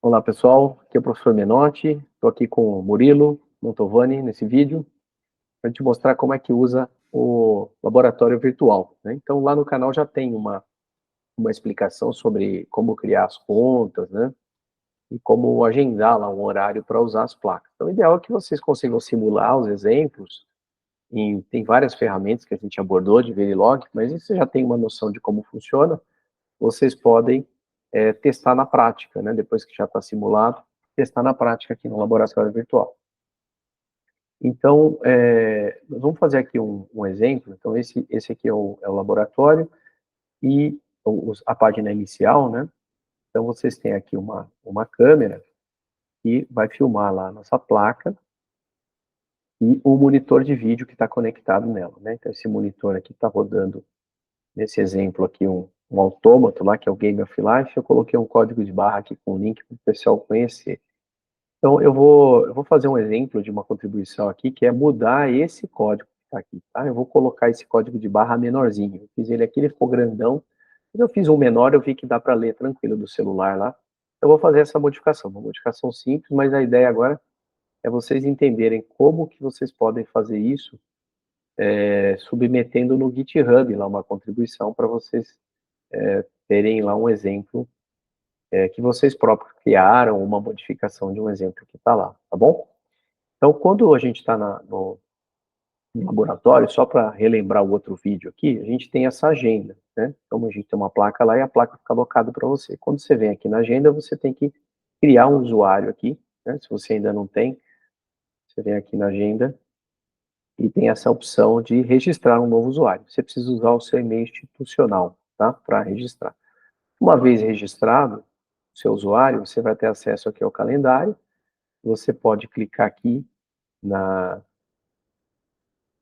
Olá pessoal, aqui é o professor Menotti, estou aqui com o Murilo Montovani nesse vídeo, para te mostrar como é que usa o laboratório virtual, né? Então lá no canal já tem uma explicação sobre como criar as contas, né? E como agendar lá um horário para usar as placas. Então o ideal é que vocês consigam simular os exemplos, e tem várias ferramentas que a gente abordou de Verilog, mas aí você já tem uma noção de como funciona, vocês podem testar na prática, né? Depois que já está simulado, testar na prática aqui no laboratório virtual. Então, nós vamos fazer aqui um exemplo. Então, esse aqui é o laboratório e a página inicial, né? Então, vocês têm aqui uma câmera que vai filmar lá a nossa placa e o monitor de vídeo que está conectado nela, né? Então, esse monitor aqui está rodando, nesse exemplo aqui, um autômato lá, que é o Game of Life. Eu coloquei um código de barra aqui com o link para o pessoal conhecer. Então, eu vou fazer um exemplo de uma contribuição aqui, que é mudar esse código que está aqui, tá? Eu vou colocar esse código de barra menorzinho. Eu fiz ele aqui, ele ficou grandão. Quando eu fiz um menor, eu vi que dá para ler tranquilo do celular lá. Eu vou fazer essa modificação, uma modificação simples, mas a ideia agora é vocês entenderem como que vocês podem fazer isso, submetendo no GitHub lá uma contribuição para vocês terem lá um exemplo que vocês próprios criaram, uma modificação de um exemplo que está lá, tá bom? Então, quando a gente está no laboratório, só para relembrar o outro vídeo aqui, a gente tem essa agenda, né? Então, a gente tem uma placa lá e a placa fica alocada para você. Quando você vem aqui na agenda, você tem que criar um usuário aqui, né? Se você ainda não tem, você vem aqui na agenda e tem essa opção de registrar um novo usuário. Você precisa usar o seu e-mail institucional, tá? Para registrar. Uma vez registrado o seu usuário, você vai ter acesso aqui ao calendário. Você pode clicar aqui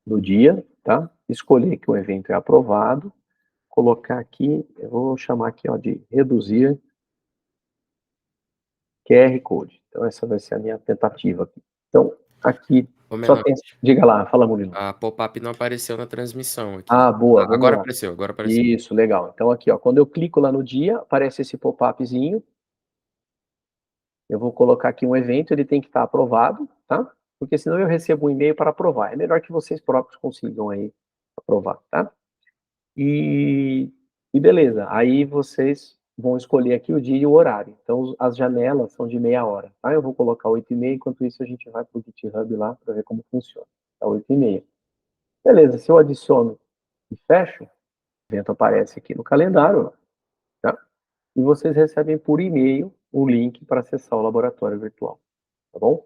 no dia, tá? Escolher que o evento é aprovado, colocar aqui, eu vou chamar aqui, ó, de reduzir QR Code. Então, essa vai ser a minha tentativa aqui. Então, aqui, Ô, só tem... Menotti, Diga lá, fala, Murilo. a pop-up não apareceu na transmissão aqui. Ah, boa, vamos Agora lá. apareceu, agora apareceu. Isso, legal. Então, aqui, ó, quando eu clico lá no dia, aparece esse pop-upzinho. Eu vou colocar aqui um evento, ele tem que estar aprovado, tá? Porque senão eu recebo um e-mail para aprovar. É melhor que vocês próprios consigam aí aprovar, tá? E, e beleza, aí vocês vão escolher aqui o dia e o horário. Então, as janelas são de meia hora, tá? Eu vou colocar 8h30, enquanto isso a gente vai para o GitHub lá para ver como funciona. Tá 8h30. Beleza, se eu adiciono e fecho, o evento aparece aqui no calendário, tá? E vocês recebem por e-mail o link para acessar o laboratório virtual, tá bom?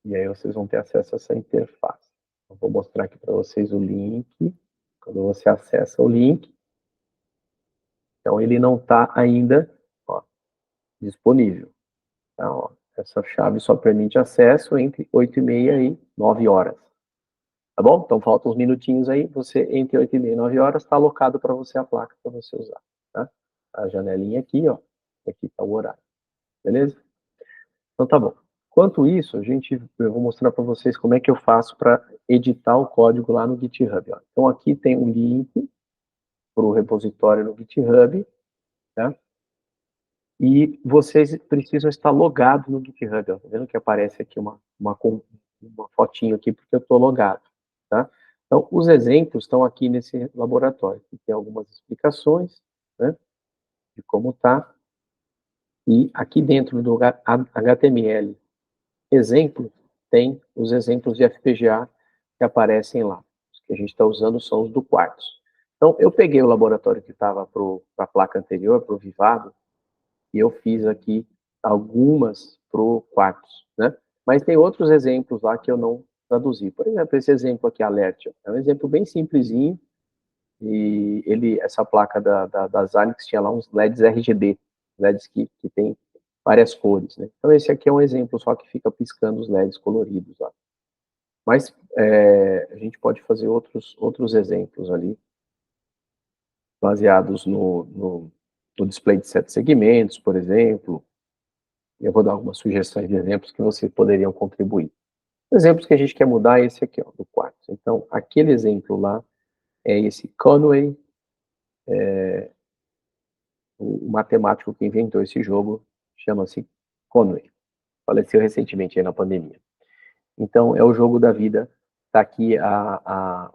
E aí vocês vão ter acesso a essa interface. Eu vou mostrar aqui para vocês o link. Quando você acessa o link, então ele não está ainda, ó, disponível. Tá, ó, essa chave só permite acesso entre 8h30 e 9 horas. Tá bom? Então faltam uns minutinhos aí, você entre 8h30 e 9 horas está alocado para você a placa para você usar. Tá? A janelinha aqui, ó, aqui está o horário. Beleza? Então tá bom. Enquanto isso, eu vou mostrar para vocês como é que eu faço para editar o código lá no GitHub. Ó. Então aqui tem um link para o repositório no GitHub, tá? E vocês precisam estar logados no GitHub. Ó. Tá vendo que aparece aqui uma fotinho aqui porque eu estou logado, tá? Então os exemplos estão aqui nesse laboratório. Aqui tem algumas explicações, né, de como tá. E aqui dentro do HTML exemplo, tem os exemplos de FPGA que aparecem lá. Os que a gente está usando são os do Quartz. Então, eu peguei o laboratório que estava para a placa anterior, para o Vivado, e eu fiz aqui algumas para o Quartz, né? Mas tem outros exemplos lá que eu não traduzi. Por exemplo, esse exemplo aqui, Alert, é um exemplo bem simplesinho, e essa placa da Xilinx tinha lá uns LEDs RGB, LEDs que tem várias cores, né? Então esse aqui é um exemplo só que fica piscando os LEDs coloridos lá. Mas a gente pode fazer outros exemplos ali, baseados no display de 7 segmentos, por exemplo. Eu vou dar algumas sugestões de exemplos que vocês poderiam contribuir. Exemplos que a gente quer mudar é esse aqui, ó, do Quartz. Então, aquele exemplo lá é esse Conway o matemático que inventou esse jogo chama-se Conway. Faleceu recentemente aí na pandemia. Então, é o jogo da vida, está aqui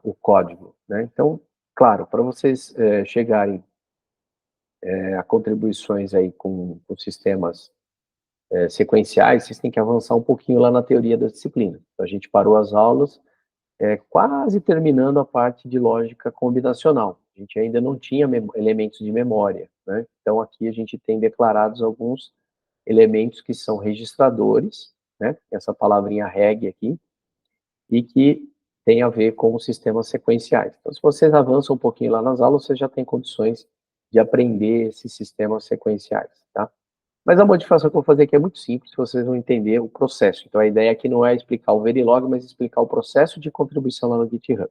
o código, né? Então, claro, para vocês chegarem a contribuições aí com sistemas sequenciais, vocês têm que avançar um pouquinho lá na teoria da disciplina. Então, a gente parou as aulas, quase terminando a parte de lógica combinacional. A gente ainda não tinha elementos de memória, né? Então, aqui a gente tem declarados alguns elementos que são registradores, né? Essa palavrinha reg aqui, e que tem a ver com os sistemas sequenciais. Então, se vocês avançam um pouquinho lá nas aulas, vocês já têm condições de aprender esses sistemas sequenciais, tá? Mas a modificação que eu vou fazer aqui é muito simples, vocês vão entender o processo. Então, a ideia aqui não é explicar o Verilog, mas explicar o processo de contribuição lá no GitHub.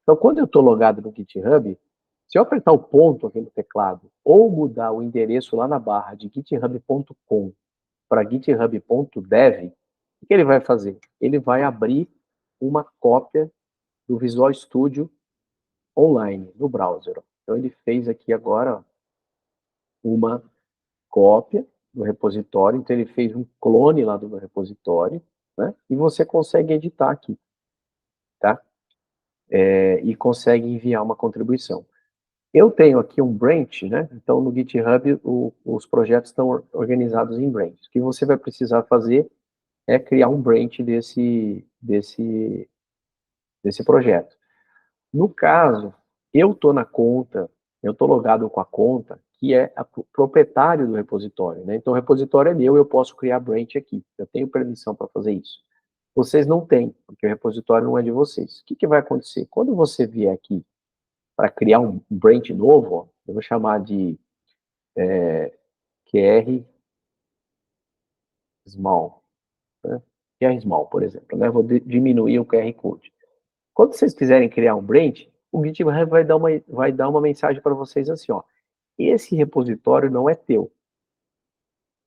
Então, quando eu estou logado no GitHub, se eu apertar o ponto aqui no teclado, ou mudar o endereço lá na barra de github.com para github.dev, o que ele vai fazer? Ele vai abrir uma cópia do Visual Studio online, no browser. Então, ele fez aqui agora uma cópia do repositório, então ele fez um clone lá do meu repositório, né? E você consegue editar aqui, tá? E consegue enviar uma contribuição. Eu tenho aqui um branch, né? Então, no GitHub, os projetos estão organizados em branches. O que você vai precisar fazer é criar um branch desse projeto. No caso, eu estou na conta, eu estou logado com a conta, que é o proprietário do repositório, né? Então, o repositório é meu, eu posso criar branch aqui. Eu tenho permissão para fazer isso. Vocês não têm, porque o repositório não é de vocês. O que vai acontecer? Quando você vier aqui para criar um branch novo, ó, eu vou chamar de QR Small, né? QR Small, por exemplo, né? Vou diminuir o QR Code. Quando vocês quiserem criar um branch, o GitHub vai dar uma mensagem para vocês assim, ó, esse repositório não é teu.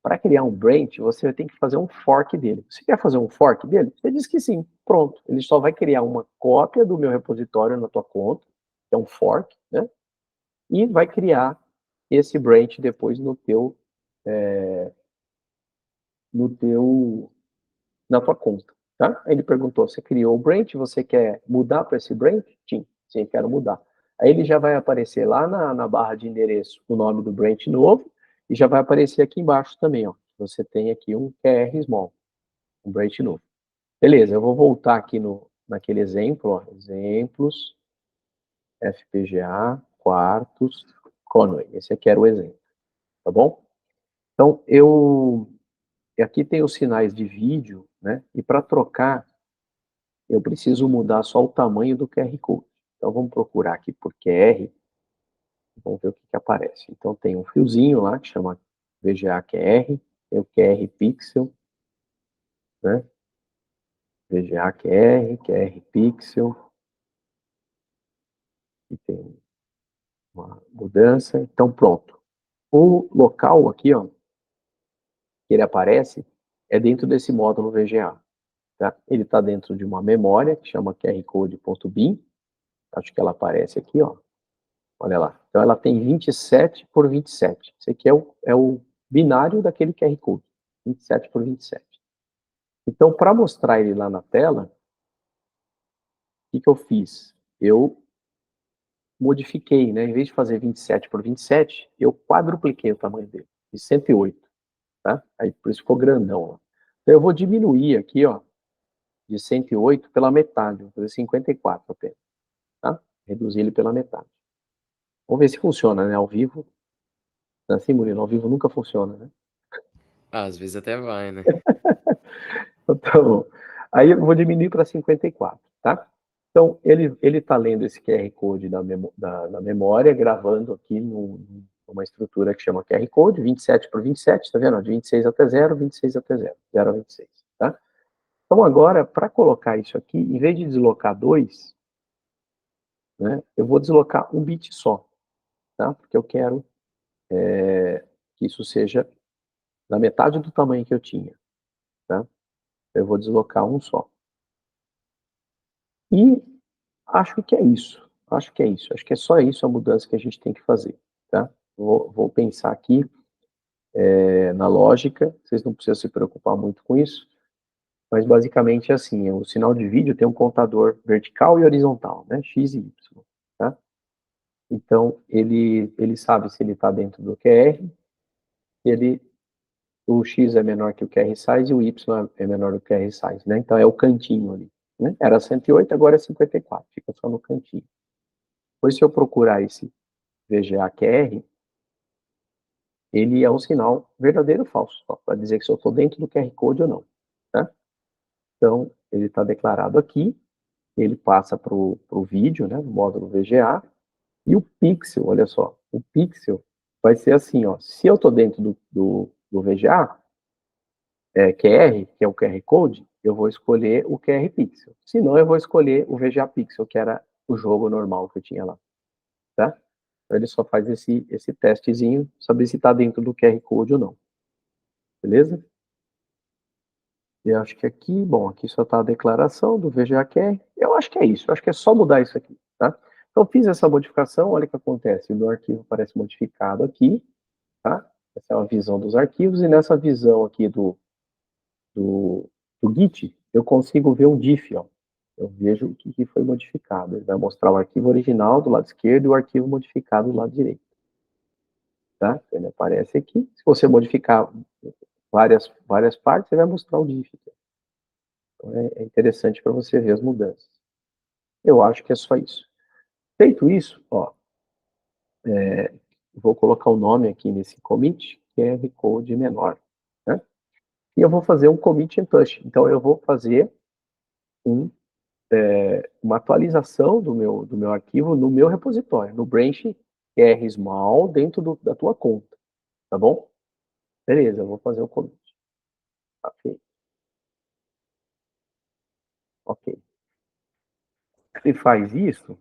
Para criar um branch, você tem que fazer um fork dele. Você quer fazer um fork dele? Você diz que sim, pronto. Ele só vai criar uma cópia do meu repositório na tua conta, que é um fork, né? E vai criar esse branch depois na tua conta, tá? Aí ele perguntou, você criou o branch, você quer mudar para esse branch? Sim, quero mudar. Aí ele já vai aparecer lá na barra de endereço o nome do branch novo, e já vai aparecer aqui embaixo também, ó. Você tem aqui um QR Small, um branch novo. Beleza, eu vou voltar aqui naquele exemplo, ó, exemplos, FPGA, quartos, Conway. Esse aqui era o exemplo, tá bom? Então, aqui tem os sinais de vídeo, né? E para trocar, eu preciso mudar só o tamanho do QR Code. Então, vamos procurar aqui por QR, vamos ver o que aparece. Então, tem um fiozinho lá que chama VGA QR, tem o QR Pixel, né? VGA QR, QR Pixel, e tem uma mudança. Então, pronto. O local aqui, ó, que ele aparece, é dentro desse módulo VGA. Tá? Ele está dentro de uma memória que chama qrcode.bin. Acho que ela aparece aqui, ó. Olha lá. Então, ela tem 27 por 27. Esse aqui é o binário daquele QR Code. 27 por 27. Então, para mostrar ele lá na tela, o que eu fiz? Eu modifiquei, né? Em vez de fazer 27 por 27, eu quadrupliquei o tamanho dele, de 108. Tá? Aí, por isso ficou grandão. Ó. Então, eu vou diminuir aqui, ó, de 108 pela metade. Vou fazer 54 apenas. Tá? Reduzir ele pela metade. Vamos ver se funciona, né? Ao vivo. Assim, Murilo, ao vivo nunca funciona, né? Às vezes até vai, né? Tá bom. Aí eu vou diminuir para 54, tá? Então, ele está lendo esse QR Code da memória, gravando aqui numa estrutura que chama QR Code, 27 por 27, tá vendo? De 26 até 0, 26 até 0, 0 a 26, tá? Então, agora, para colocar isso aqui, em vez de deslocar 2, né, eu vou deslocar um bit só, tá? Porque eu quero que isso seja da metade do tamanho que eu tinha, tá? Eu vou deslocar um só. E acho que é isso. Acho que é isso. Acho que é só isso a mudança que a gente tem que fazer, tá? Vou pensar aqui na lógica, vocês não precisam se preocupar muito com isso, mas basicamente é assim, o sinal de vídeo tem um contador vertical e horizontal, né, x e y, tá? Então, ele sabe se ele está dentro do QR, o x é menor que o QR size e o y é menor do que o QR size, né? Então, é o cantinho ali, né? Era 108, agora é 54, fica só no cantinho. Depois, se eu procurar esse VGA QR, ele é um sinal verdadeiro ou falso, para dizer se eu estou dentro do QR Code ou não, tá? Então, ele está declarado aqui, ele passa para o vídeo, né, no módulo VGA, e o pixel, olha só, o pixel vai ser assim, ó, se eu estou dentro do VGA, QR, que é o QR Code, eu vou escolher o QR Pixel. Se não, eu vou escolher o VGA Pixel, que era o jogo normal que eu tinha lá, tá? Então, ele só faz esse testezinho, saber se está dentro do QR Code ou não, beleza? E acho que aqui, bom, aqui só está a declaração do VGA QR. Eu acho que é isso, eu acho que é só mudar isso aqui, tá? Então, fiz essa modificação, olha o que acontece. O meu arquivo aparece modificado aqui, tá? Essa é uma visão dos arquivos, e nessa visão aqui do, do Git, eu consigo ver um diff, ó. Eu vejo o que foi modificado. Ele vai mostrar o arquivo original do lado esquerdo e o arquivo modificado do lado direito, tá? Ele aparece aqui. Se você modificar várias partes, ele vai mostrar o diff. Então, é interessante para você ver as mudanças. Eu acho que é só isso. Feito isso, ó, vou colocar o nome aqui nesse commit, que é recode menor, né? E eu vou fazer um commit in push. Então, eu vou fazer uma atualização do meu arquivo no meu repositório, no branch R small dentro da tua conta, tá bom? Beleza, eu vou fazer o commit. Tá feito. Ok. Se faz isso,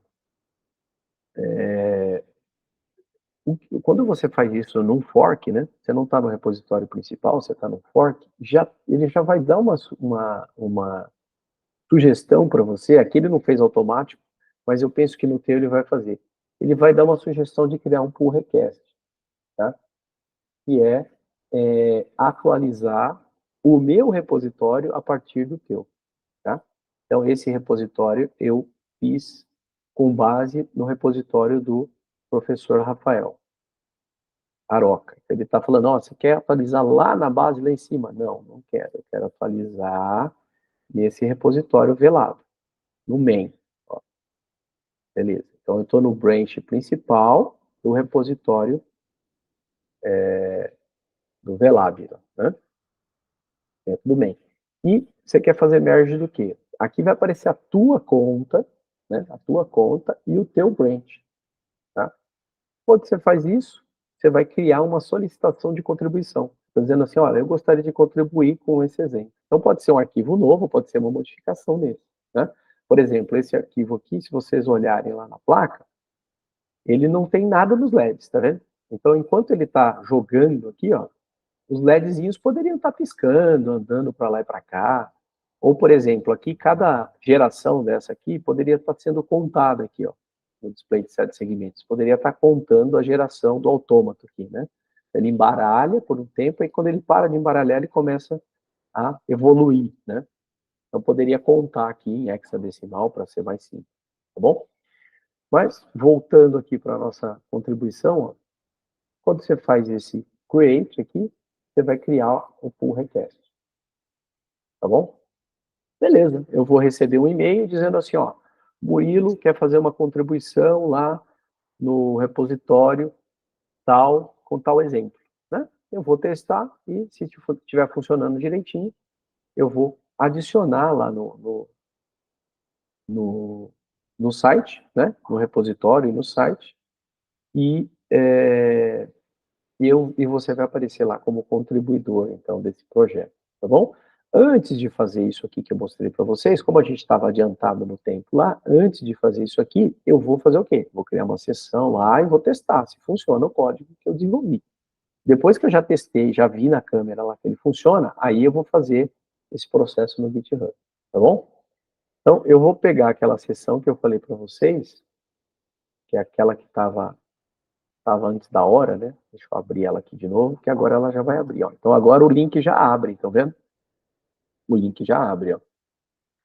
quando você faz isso num fork, né? Você não está no repositório principal, você está no fork, ele já vai dar uma sugestão para você. Aqui ele não fez automático, mas eu penso que no teu ele vai fazer. Ele vai dar uma sugestão de criar um pull request, tá? Que atualizar o meu repositório a partir do teu, tá? Então, esse repositório eu fiz com base no repositório do professor Rafael Aroca. Ele está falando, ó, você quer atualizar lá na base, lá em cima? Não, não quero. Eu quero atualizar nesse repositório velado, no main. Ó, beleza. Então, eu estou no branch principal do repositório do velado, né? Dentro do main. E você quer fazer merge do quê? Aqui vai aparecer a tua conta, né? A tua conta e o teu branch, tá? Quando você faz isso, você vai criar uma solicitação de contribuição. Estou dizendo assim, olha, eu gostaria de contribuir com esse exemplo. Então pode ser um arquivo novo, pode ser uma modificação nesse, né? Por exemplo, esse arquivo aqui, se vocês olharem lá na placa, ele não tem nada nos LEDs, tá vendo? Então, enquanto ele está jogando aqui, ó, os LEDzinhos poderiam estar piscando, andando para lá e para cá. Ou, por exemplo, aqui, cada geração dessa aqui poderia estar sendo contada aqui, ó, no display de 7 segmentos. Poderia estar contando a geração do autômato aqui, né? Ele embaralha por um tempo e quando ele para de embaralhar, ele começa a evoluir, né? Então, poderia contar aqui em hexadecimal para ser mais simples, tá bom? Mas, voltando aqui para a nossa contribuição, ó, quando você faz esse create aqui, você vai criar o pull request, tá bom? Beleza, eu vou receber um e-mail dizendo assim, ó, Murilo quer fazer uma contribuição lá no repositório tal, com tal exemplo, né? Eu vou testar e se estiver funcionando direitinho, eu vou adicionar lá no, no site, né? No repositório e no site, e e você vai aparecer lá como contribuidor, então, desse projeto, tá bom? Antes de fazer isso aqui que eu mostrei para vocês, como a gente estava adiantado no tempo lá, antes de fazer isso aqui, eu vou fazer o quê? Vou criar uma sessão lá e vou testar se funciona o código que eu desenvolvi. Depois que eu já testei, já vi na câmera lá que ele funciona, aí eu vou fazer esse processo no GitHub, tá bom? Então, eu vou pegar aquela sessão que eu falei para vocês, que é aquela que estava estava antes da hora, né? Deixa eu abrir ela aqui de novo, que agora ela já vai abrir, ó. Então agora o link já abre, estão vendo? O link já abre, ó.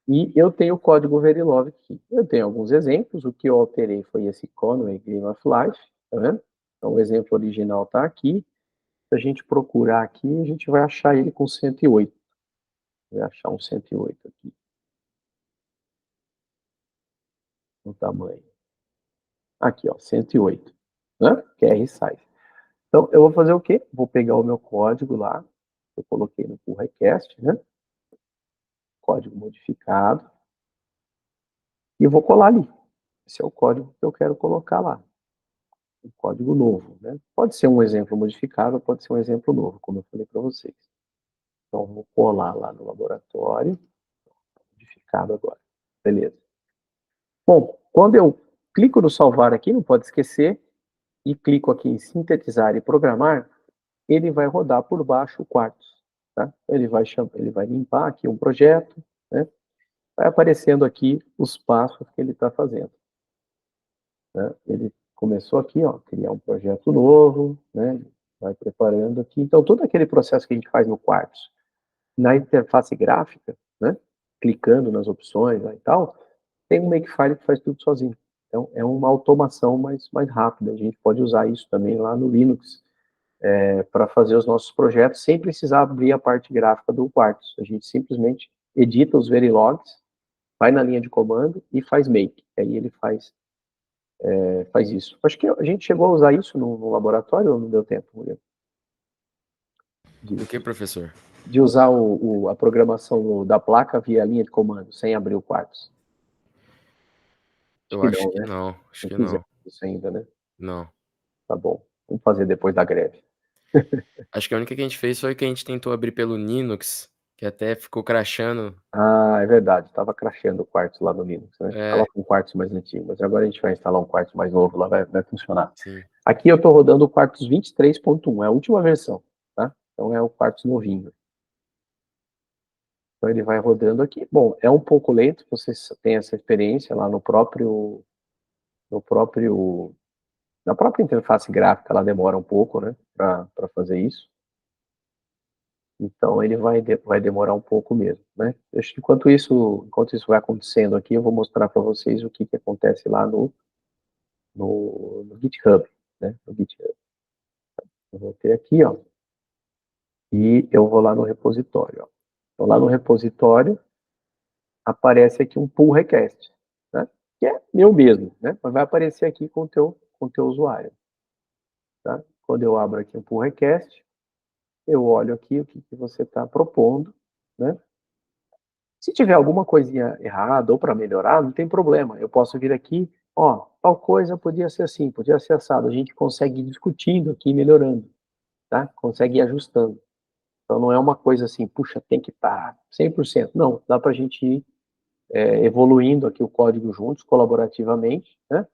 E eu tenho o código Verilog aqui. Eu tenho alguns exemplos, o que eu alterei foi esse Conway Game of Life, tá vendo? Então o exemplo original está aqui. Se a gente procurar aqui, a gente vai achar ele com 108. Vai achar um 108 aqui. No tamanho. Aqui, ó, 108. Né? QR size. Então, eu vou fazer o quê? Vou pegar o meu código lá, eu coloquei no pull request, né? Código modificado, e vou colar ali. Esse é o código que eu quero colocar lá. Um código novo, né? Pode ser um exemplo modificado, pode ser um exemplo novo, como eu falei para vocês. Então, vou colar lá no laboratório, modificado agora. Beleza. Bom, quando eu clico no salvar aqui, não pode esquecer, e clico aqui em sintetizar e programar, ele vai rodar por baixo o Quartz. Tá? Ele vai limpar aqui um projeto, né? Vai aparecendo aqui os passos que ele está fazendo. Né? Ele começou aqui, ó, criar um projeto novo, né? Vai preparando aqui. Então, todo aquele processo que a gente faz no Quartz, na interface gráfica, né? Clicando nas opções lá e tal, tem um Makefile que faz tudo sozinho. Então, é uma automação mais rápida. A gente pode usar isso também lá no Linux, para fazer os nossos projetos sem precisar abrir a parte gráfica do Quartz. A gente simplesmente edita os Verilogs, vai na linha de comando e faz make. Aí ele faz isso. Acho que a gente chegou a usar isso no laboratório ou não deu tempo, Murilo? O que, professor? De usar a programação da placa via linha de comando, sem abrir o Quartz. Eu Acho que acho não, que né? não. Acho Não que fizemos não. isso ainda, né? Não. Tá bom. Vamos fazer depois da greve. Acho que a única que a gente fez foi que a gente tentou abrir pelo Linux, que até ficou crashando. Ah, é verdade. Estava crashando o Quartz lá no Linux, né? É, Coloca um Quartz mais antigo. Mas agora a gente vai instalar um Quartz mais novo lá, vai funcionar. sim. Aqui eu estou rodando o Quartz 23.1, é a última versão, tá? Então é o Quartz novinho. Então ele vai rodando aqui. Bom, é um pouco lento, vocês têm essa experiência lá no próprio, na própria interface gráfica, ela demora um pouco, né, para fazer isso. Então ele vai demorar um pouco mesmo, né? Acho que enquanto isso vai acontecendo aqui, eu vou mostrar para vocês o que acontece lá no GitHub, né? No GitHub. Eu vou ter aqui, ó, e eu vou lá no repositório, ó. Então lá no repositório aparece aqui um pull request, né? Que é meu mesmo, né? Mas vai aparecer aqui com o teu usuário, tá? Quando eu abro aqui um pull request, eu olho aqui o que você está propondo, né? Se tiver alguma coisinha errada ou para melhorar, não tem problema. Eu posso vir aqui, ó, tal coisa podia ser assim, podia ser assado. A gente consegue ir discutindo aqui, melhorando, tá? Consegue ir ajustando. Então não é uma coisa assim, puxa, tem que estar 100%. Não, dá para a gente ir evoluindo aqui o código juntos, colaborativamente, né?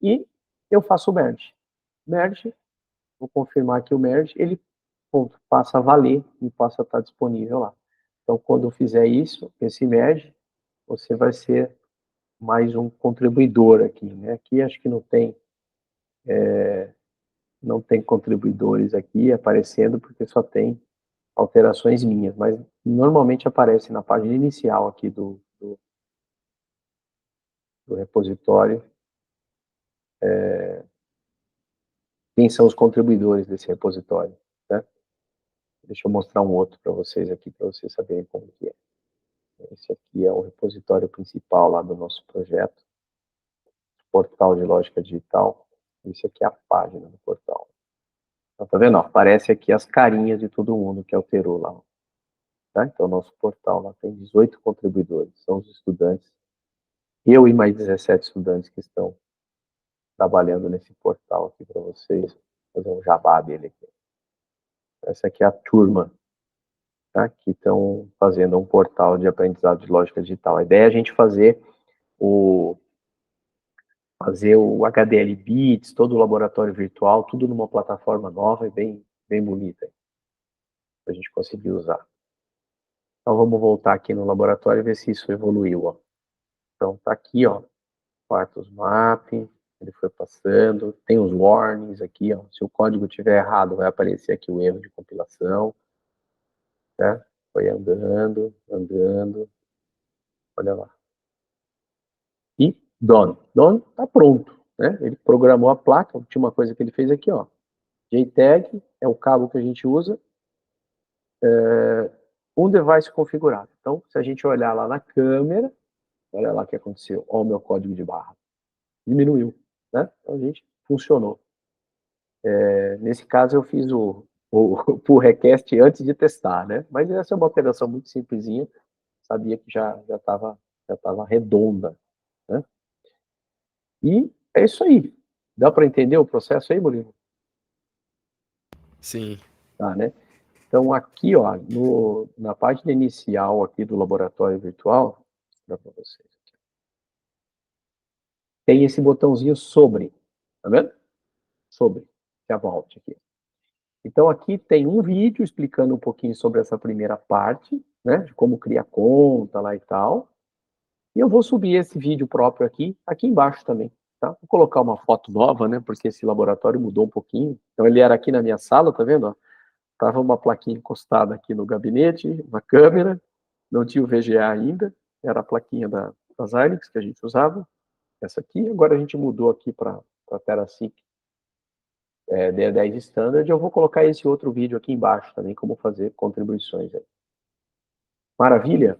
E eu faço o merge. Merge, vou confirmar aqui o merge, ele ponto, passa a valer e passa a estar disponível lá. Então, quando eu fizer isso, esse merge, você vai ser mais um contribuidor aqui, né? Aqui acho que não tem contribuidores aqui aparecendo, porque só tem alterações minhas, mas normalmente aparece na página inicial aqui do repositório quem são os contribuidores desse repositório, né? Deixa eu mostrar um outro para vocês aqui, para vocês saberem como que é. Esse aqui é o repositório principal lá do nosso projeto, portal de lógica digital. Esse aqui é a página do portal. Então, tá vendo? Ó, aparece aqui as carinhas de todo mundo que alterou lá. Tá? Então, nosso portal lá tem 18 contribuidores, são os estudantes. Eu e mais 17 estudantes que estão trabalhando nesse portal aqui para vocês. Vou fazer um jabá dele aqui. Essa aqui é a turma, tá? Que estão fazendo um portal de aprendizado de lógica digital. A ideia é a gente o, fazer o HDL Bits, todo o laboratório virtual, tudo numa plataforma nova e bem bonita, para a gente conseguir usar. Então vamos voltar aqui no laboratório e ver se isso evoluiu, ó. Então tá aqui, ó, Quartos Map, Ele foi passando, tem os warnings aqui, ó. Se o código estiver errado, vai aparecer aqui o erro de compilação, né? Foi andando, andando, olha lá. E done. Done tá pronto, né? Ele programou a placa, a última coisa que ele fez aqui, ó. JTAG é o cabo que a gente usa, um device configurado. Então, se a gente olhar lá na câmera, olha lá o que aconteceu, olha o meu código de barra. Diminuiu, né? Então, a gente funcionou. Nesse caso, eu fiz o pull request antes de testar, né? Mas essa é uma operação muito simplesinha, sabia que já estava redonda, né? E é isso aí. Dá para entender o processo aí, Murilo? Sim. Tá, né? Então, aqui, ó, na página inicial aqui do laboratório virtual, vou para vocês. Tem esse botãozinho sobre, tá vendo? Sobre, que é a Vault aqui. Então, aqui tem um vídeo explicando um pouquinho sobre essa primeira parte, né, de como criar conta lá e tal. E eu vou subir esse vídeo próprio aqui embaixo também, tá? Vou colocar uma foto nova, né, porque esse laboratório mudou um pouquinho. Então, ele era aqui na minha sala, tá vendo? Ó? Tava uma plaquinha encostada aqui no gabinete, uma câmera, não tinha o VGA ainda, era a plaquinha da Xilinx que a gente usava, essa aqui. Agora a gente mudou aqui para a TeraSync D10 Standard. Eu vou colocar esse outro vídeo aqui embaixo também, como fazer contribuições aí. Maravilha?